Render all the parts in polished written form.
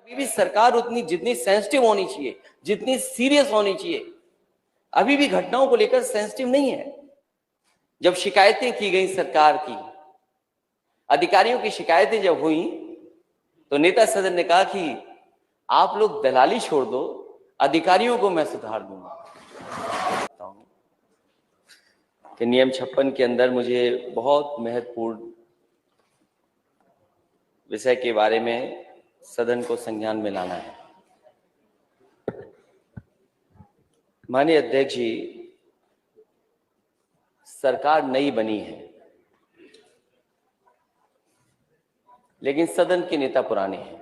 अभी भी सरकार उतनी जितनी सेंसिटिव होनी चाहिए, जितनी सीरियस होनी चाहिए, अभी भी घटनाओं को लेकर सेंसिटिव नहीं है। जब शिकायतें की गई सरकार की, अधिकारियों की शिकायतें जब हुई, तो नेता सदन ने कहा कि आप लोग दलाली छोड़ दो, अधिकारियों को मैं सुधार दूंगा। कि नियम 56 के अंदर मुझे बहुत महत्वपूर्ण विषय के बारे में सदन को संज्ञान में लाना है। माननीय अध्यक्ष जी, सरकार नई बनी है, लेकिन सदन के नेता पुराने हैं।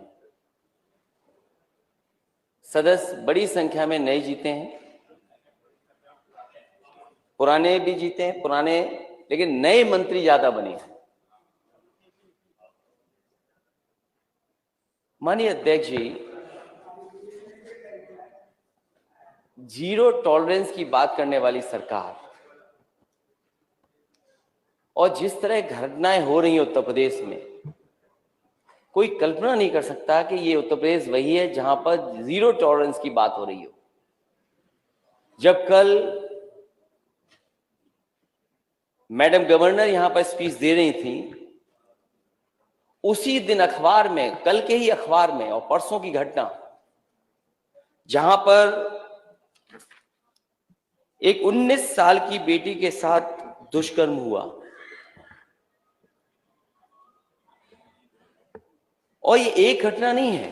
सदस्य बड़ी संख्या में नए जीते हैं, पुराने भी जीते हैं, पुराने, लेकिन नए मंत्री ज्यादा बने हैं। माननीय अध्यक्ष जी, जीरो टॉलरेंस की बात करने वाली सरकार और जिस तरह घटनाएं हो रही हैं उत्तर प्रदेश में, कोई कल्पना नहीं कर सकता कि ये उत्तर प्रदेश वही है जहां पर जीरो टॉलरेंस की बात हो रही हो। जब कल मैडम गवर्नर यहां पर स्पीच दे रही थी, उसी दिन अखबार में, कल के ही अखबार में, और परसों की घटना जहां पर एक 19 साल की बेटी के साथ दुष्कर्म हुआ, और ये एक घटना नहीं है।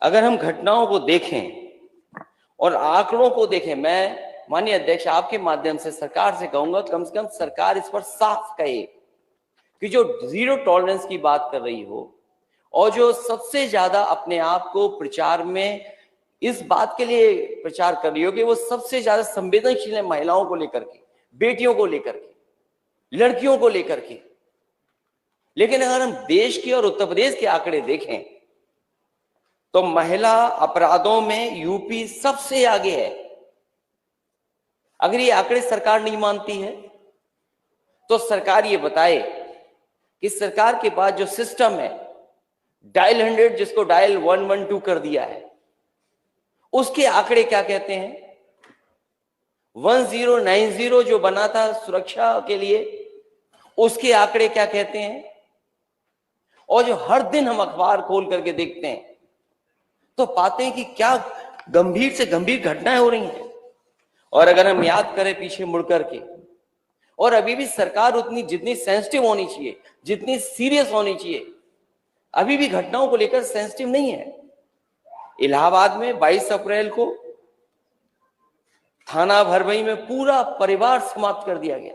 अगर हम घटनाओं को देखें और आंकड़ों को देखें, मैं माननीय अध्यक्ष आपके माध्यम से सरकार से कहूंगा, कम से कम सरकार इस पर साफ कहे कि जो जीरो टॉलरेंस की बात कर रही हो और जो सबसे ज्यादा अपने आप को प्रचार में इस बात के लिए प्रचार कर रही हो कि वो सबसे ज्यादा संवेदनशील है महिलाओं को लेकर के, बेटियों को लेकर के, लड़कियों को लेकर के। लेकिन अगर हम देश के और उत्तर प्रदेश के आंकड़े देखें तो महिला अपराधों में यूपी सबसे आगे है। अगर ये आंकड़े सरकार नहीं मानती है तो सरकार ये बताए कि सरकार के पास जो सिस्टम है, डायल 100 जिसको डायल 112 कर दिया है, उसके आंकड़े क्या कहते हैं। 1090 जो बना था सुरक्षा के लिए, उसके आंकड़े क्या कहते हैं। और जो हर दिन हम अखबार खोल करके देखते हैं तो पाते हैं कि क्या गंभीर से गंभीर घटनाएं हो रही हैं। और अगर हम याद करें पीछे मुड़ करके, और अभी भी सरकार उतनी जितनी सेंसिटिव होनी चाहिए, जितनी सीरियस होनी चाहिए, अभी भी घटनाओं को लेकर सेंसिटिव नहीं है। इलाहाबाद में 22 अप्रैल को थाना भरभई में पूरा परिवार समाप्त कर दिया गया,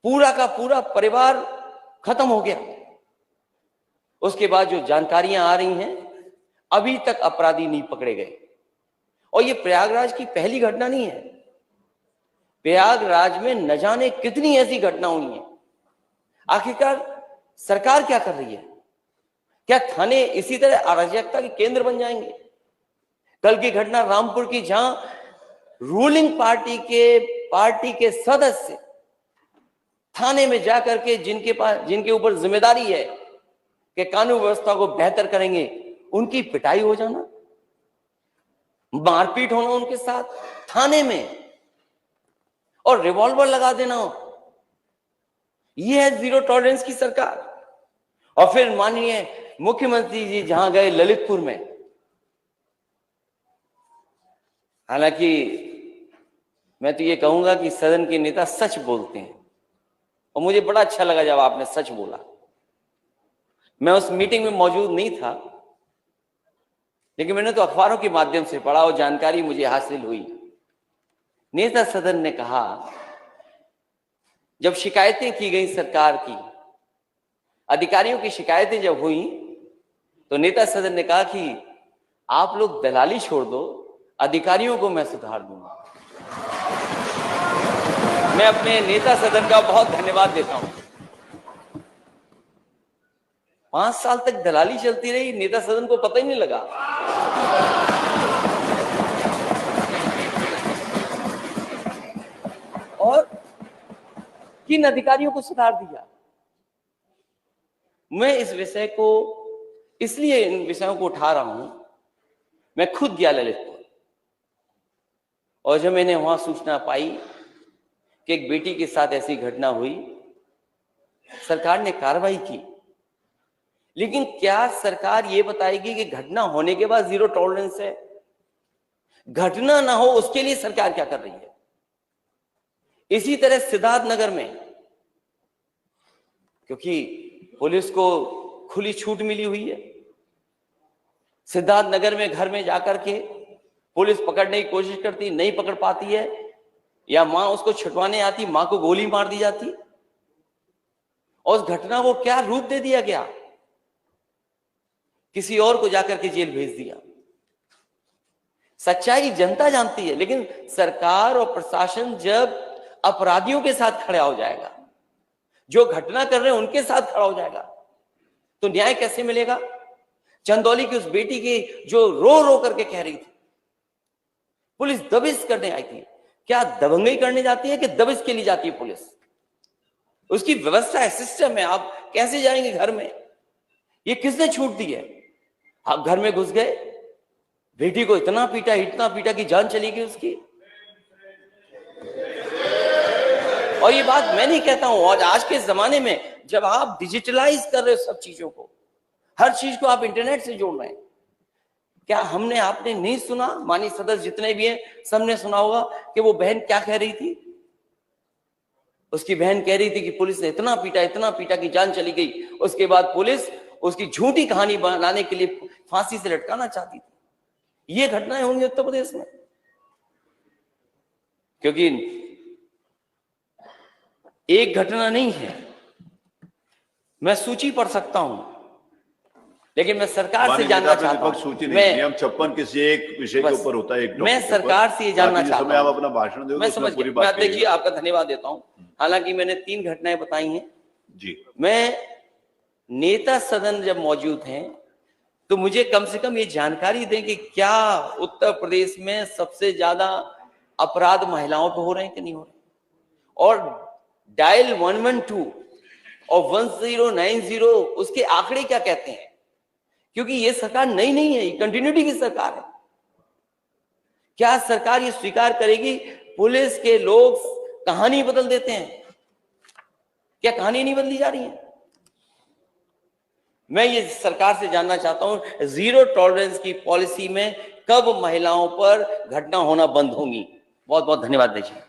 पूरा का पूरा परिवार खत्म हो गया। उसके बाद जो जानकारियां आ रही हैं, अभी तक अपराधी नहीं पकड़े गए। और ये प्रयागराज की पहली घटना नहीं है, प्रयागराज में न जाने कितनी ऐसी घटना हुई हैं। आखिरकार सरकार क्या कर रही है? क्या थाने इसी तरह अराजकता के केंद्र बन जाएंगे? कल की घटना रामपुर की, जहां रूलिंग पार्टी के सदस्य थाने में जाकर के जिनके ऊपर जिम्मेदारी है कि कानून व्यवस्था को बेहतर करेंगे, उनकी पिटाई हो जाना, मारपीट होना उनके साथ थाने में, और रिवॉल्वर लगा देना हो। यह है जीरो टॉलरेंस की सरकार। और फिर माननीय मुख्यमंत्री जी जहां गए ललितपुर में, हालांकि मैं तो ये कहूंगा कि सदन के नेता सच बोलते हैं, और मुझे बड़ा अच्छा लगा जब आपने सच बोला। मैं उस मीटिंग में मौजूद नहीं था, लेकिन मैंने तो अखबारों के माध्यम से पढ़ा और जानकारी मुझे हासिल हुई। नेता सदन ने कहा, जब शिकायतें की गई सरकार की, अधिकारियों की शिकायतें जब हुई, तो नेता सदन ने कहा कि आप लोग दलाली छोड़ दो, अधिकारियों को मैं सुधार दूंगा। मैं अपने नेता सदन का बहुत धन्यवाद देता हूं। 5 साल तक दलाली चलती रही, नेता सदन को पता ही नहीं लगा। और किन अधिकारियों को सुधार दिया। मैं इस विषय को इसलिए इन विषयों को उठा रहा हूं। मैं खुद गया ललितपुर, और जब मैंने वहां सूचना पाई कि एक बेटी के साथ ऐसी घटना हुई, सरकार ने कार्रवाई की। लेकिन क्या सरकार ये बताएगी कि घटना होने के बाद जीरो टॉलरेंस है? घटना ना हो उसके लिए सरकार क्या कर रही है? इसी तरह सिद्धार्थनगर में, क्योंकि पुलिस को खुली छूट मिली हुई है, सिद्धार्थनगर में घर में जाकर के पुलिस पकड़ने की कोशिश करती, नहीं पकड़ पाती है, या मां उसको छुटवाने आती, मां को गोली मार दी जाती, और उस घटना को क्या रूप दे दिया गया, किसी और को जाकर के जेल भेज दिया। सच्चाई जनता जानती है, लेकिन सरकार और प्रशासन जब अपराधियों के साथ खड़ा हो जाएगा, जो घटना कर रहे हैं उनके साथ खड़ा हो जाएगा, तो न्याय कैसे मिलेगा? चंदौली की उस बेटी की जो रो रो करके कह रही थी, पुलिस दबिश करने आई थी। क्या दबंगई करने जाती है कि दबिश के लिए जाती है पुलिस? उसकी व्यवस्था है, सिस्टम है। आप कैसे जाएंगे घर में? ये किसने छूट दी है? आप घर में घुस गए, बेटी को इतना पीटा कि जान चली गई उसकी। और ये बात मैं नहीं कहता हूं, और आज के जमाने में जब आप डिजिटलाइज कर रहे हो सब चीजों को, हर चीज को आप इंटरनेट से जोड़ रहे हैं, क्या हमने आपने नहीं सुना? माननीय सदस्य जितने भी हैं सबने सुना होगा कि वो बहन क्या कह रही थी। उसकी बहन कह रही थी कि पुलिस ने इतना पीटा कि जान चली गई। उसके बाद पुलिस उसकी झूठी कहानी बनाने के लिए फांसी से लटकाना चाहती थी। ये घटनाएं होंगी उत्तर प्रदेश में, क्योंकि एक घटना नहीं है। मैं सूची पढ़ सकता हूं, लेकिन मैं सरकार से जानना चाहता हूं। सूची नहीं, नियम 56 किसी एक विषय के ऊपर होता है। मैं सरकार से ये जानना चाहता हूं। आप अपना भाषण दोगे, मैं समझ गया। मैं देखिए आपका धन्यवाद देता हूं। हालांकि मैंने 3 घटनाएं बताई हैं जी। मैं नेता सदन जब मौजूद हैं तो मुझे कम से कम ये जानकारी दें कि क्या उत्तर प्रदेश में सबसे ज्यादा अपराध महिलाओं पे हो रहे हैं कि नहीं हो रहे, और डायल 112 और 1090 उसके आंकड़े क्या कहते हैं? क्योंकि ये सरकार नई नहीं है, ये कंटिन्यूटी की सरकार है। क्या सरकार ये स्वीकार करेगी पुलिस के लोग कहानी बदल देते हैं? क्या कहानी नहीं बदली जा रही है? मैं ये सरकार से जानना चाहता हूं, जीरो टॉलरेंस की पॉलिसी में कब महिलाओं पर घटना होना बंद होंगी? बहुत बहुत धन्यवाद दीजिए।